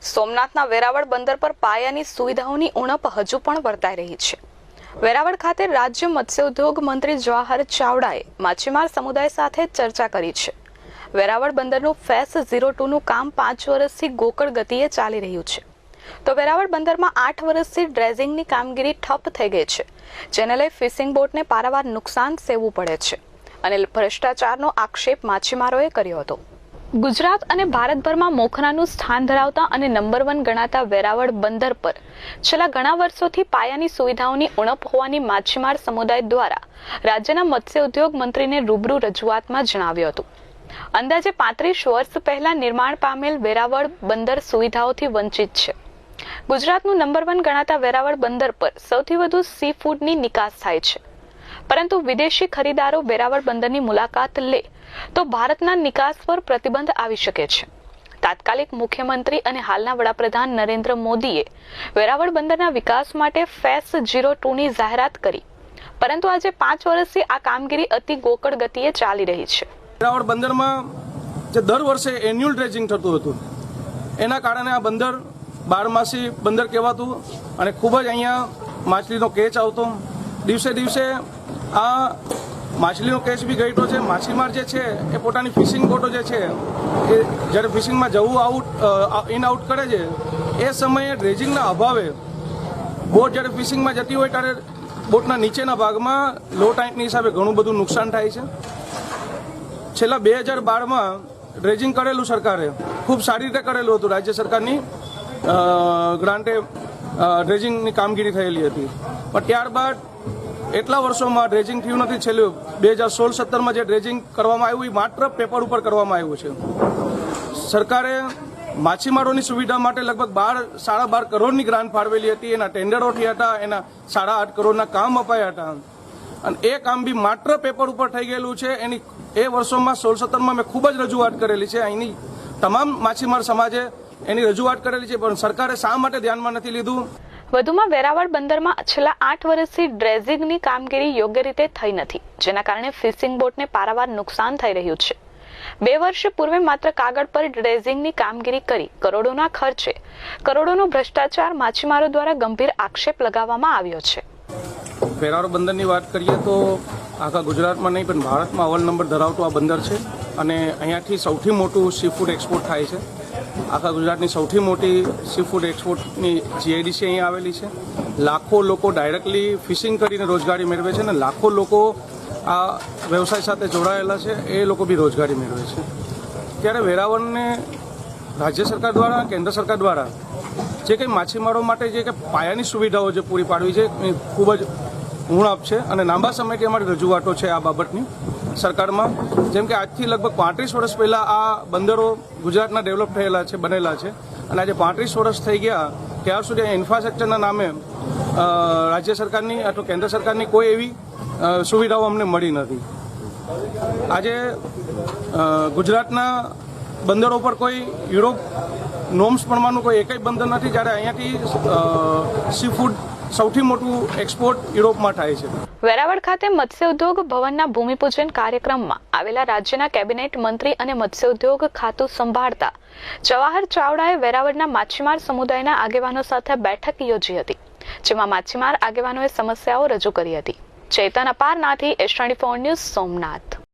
સોમનાથના વેરાવળ બંદર પર પાયાની સુવિધાઓની ઉણપ હજુ પણ વર્તાઈ રહી છે. વેરાવળ ખાતે રાજ્ય મત્સ્યોદ્યોગ મંત્રી જવાહર ચાવડાએ માછીમાર સમુદાય સાથે ચર્ચા કરી છે. વેરાવળ બંદરનું ફેસ 02નું કામ 5 વર્ષથી ગોકળ ગતિએ ચાલી રહ્યું છે, તો વેરાવળ બંદરમાં 8 વર્ષથી ડ્રેઝિંગની કામગીરી ઠપ થઈ ગઈ છે, જેને લઈ ફિશિંગ બોટને પારાવાર નુકસાન સેવવું પડે છે અને ભ્રષ્ટાચારનો આક્ષેપ માછીમારોએ કર્યો હતો. ગુજરાત અને ભારતભરમાં મોખરાનું સ્થાન ધરાવતા અને નંબર 1 ગણાતા વેરાવળ બંદર પર છેલ્લા ઘણા વર્ષોથી પાયાની સુવિધાઓની ઉણપ હોવાની માછીમાર સમુદાય દ્વારા રાજ્યના મત્સ્ય ઉદ્યોગ મંત્રીને રૂબરૂ રજૂઆતમાં જણાવ્યું હતું. અંદાજે 35 વર્ષ પહેલા નિર્માણ પામેલ વેરાવળ બંદર સુવિધાઓથી વંચિત છે. ગુજરાતનું નંબર 1 ગણાતા વેરાવળ બંદર પર સૌથી વધુ સી ફૂડની નિકાસ થાય છે, પરંતુ વિદેશી ખરીદારો વેરાવળ બંદરની મુલાકાત લે તો ભારતના નિકાસ પર પ્રતિબંધ આવી શકે છે. તાત્કાલિક મુખ્યમંત્રી અને હાલના વડાપ્રધાન નરેન્દ્ર મોદીએ વેરાવળ બંદરના વિકાસ માટે ફેસ 02ની જાહેરાત કરી, પરંતુ આજે 5 વર્ષથી આ કામગીરી અતિ ગોકળ ગતિએ ચાલી રહી છે. વેરાવળ બંદરમાં જે દર વર્ષે એન્યુઅલ ડ્રેજિંગ થતું હતું, એના કારણે આ બંદર બારમાસી બંદર કહેવાતું અને ખૂબ જ અહીંયા માછલીનો કેચ આવતો. દિવસે દિવસે આ માછલીનો કેચ બી ઘટ્યો છે. માછીમાર જે છે એ પોતાની ફિશિંગ બોટો જે છે એ જ્યારે ફિશિંગમાં જવું ઇન આઉટ કરે છે, એ સમયે ડ્રેજિંગના અભાવે બોટ જ્યારે ફિશિંગમાં જતી હોય ત્યારે બોટના નીચેના ભાગમાં લો ટાઈટની હિસાબે ઘણું બધું નુકસાન થાય છે. છેલ્લા 2012માં ડ્રેજિંગ કરેલું સરકારે ખૂબ સારી રીતે કરેલું હતું. રાજ્ય સરકારની ગ્રાન્ટે ડ્રેજિંગની કામગીરી થયેલી હતી, પણ ત્યારબાદ એટલા વર્ષોમાં ડ્રેજિંગ થયું નથી. છેલ્લું 2016-17માં જે ડ્રેજિંગ કરવામાં આવ્યું એ માત્ર પેપર ઉપર કરવામાં આવ્યું છે. સરકારે માછીમારોની સુવિધા માટે લગભગ 12.5 કરોડની ગ્રાન્ટ ફાળવેલી હતી. એના ટેન્ડરો થયા હતા, એના 8.5 કરોડના કામ અપાયા હતા અને એ કામ બી માત્ર પેપર ઉપર થઈ ગયેલું છે. એની એ વર્ષોમાં 16-17માં મેં ખૂબ જ રજૂઆત કરેલી છે. અહીંની તમામ માછીમાર સમાજે એની રજૂઆત કરેલી છે, પણ સરકારે શા માટે ધ્યાનમાં નથી લીધું? વધુમાં વેરાવળ બંદરમાં છેલ્લા 8 વર્ષથી ડ્રેઝિંગની કામગીરી યોગ્ય રીતે થઈ નથી, જેના કારણે ફિશિંગ બોટને પારાવાર નુકસાન થઈ રહ્યું છે. 2 વર્ષ પૂર્વે માત્ર કાગળ પર ડ્રેઝિંગની કામગીરી કરી કરોડોના ખર્ચે કરોડોનો ભ્રષ્ટાચાર માછીમારો દ્વારા ગંભીર આક્ષેપ લગાવવામાં આવ્યો છે. વેરાવળ બંદરની વાત કરીએ તો આખા ગુજરાતમાં નહીં પણ ભારતમાં અવ્વલ નંબર ધરાવતું આ બંદર છે અને અહીંયાથી સૌથી મોટું સી ફૂડ એક્સપોર્ટ થાય છે. આખા ગુજરાતની સૌથી મોટી સી ફૂડ એક્સપોર્ટની જીઆઈડીસી અહીંયા આવેલી છે. લાખો લોકો ડાયરેક્ટલી ફિશિંગ કરીને રોજગારી મેળવે છે અને લાખો લોકો આ વ્યવસાય સાથે જોડાયેલા છે, એ લોકો બી રોજગારી મેળવે છે. ત્યારે વેરાવળને રાજ્ય સરકાર દ્વારા, કેન્દ્ર સરકાર દ્વારા જે કંઈ માછીમારો માટે જે કંઈ પાયાની સુવિધાઓ જે પૂરી પાડવી છે એ ખૂબ જ ઉણપ છે અને લાંબા સમયથી અમારી રજૂઆતો છે આ બાબતની સરકારમાં. જેમ કે આજથી લગભગ 35 વર્ષ પહેલાં આ બંદરો ગુજરાતના ડેવલપ થયેલા છે, બનેલા છે અને આજે 35 વર્ષ થઈ ગયા ત્યાર સુધી ઇન્ફ્રાસ્ટ્રક્ચરના નામે રાજ્ય સરકારની અથવા કેન્દ્ર સરકારની કોઈ એવી સુવિધાઓ અમને મળી નથી. આજે ગુજરાતના બંદરો પર કોઈ યુરોપ નોર્મ્સ પ્રમાણનું કોઈ એકય બંદર નથી, જ્યારે અહીંયાથી સી ફૂડ સૌથી મોટું એક્સપોર્ટ યુરોપમાં થાય છે. વેરાવળ ખાતે મત્સ્ય ઉદ્યોગ ભવનના ભૂમિપૂજન કાર્યક્રમમાં આવેલા રાજ્યના કેબિનેટ મંત્રી અને મત્સ્ય ઉદ્યોગ ખાતું સંભાળતા જવાહર ચાવડાએ વેરાવળના માછીમાર સમુદાયના આગેવાનો સાથે બેઠક યોજી હતી, જેમાં માછીમાર આગેવાનોએ સમસ્યાઓ રજૂ કરી હતી. ચેતન અપારનાથી S24 ન્યૂઝ, સોમનાથ.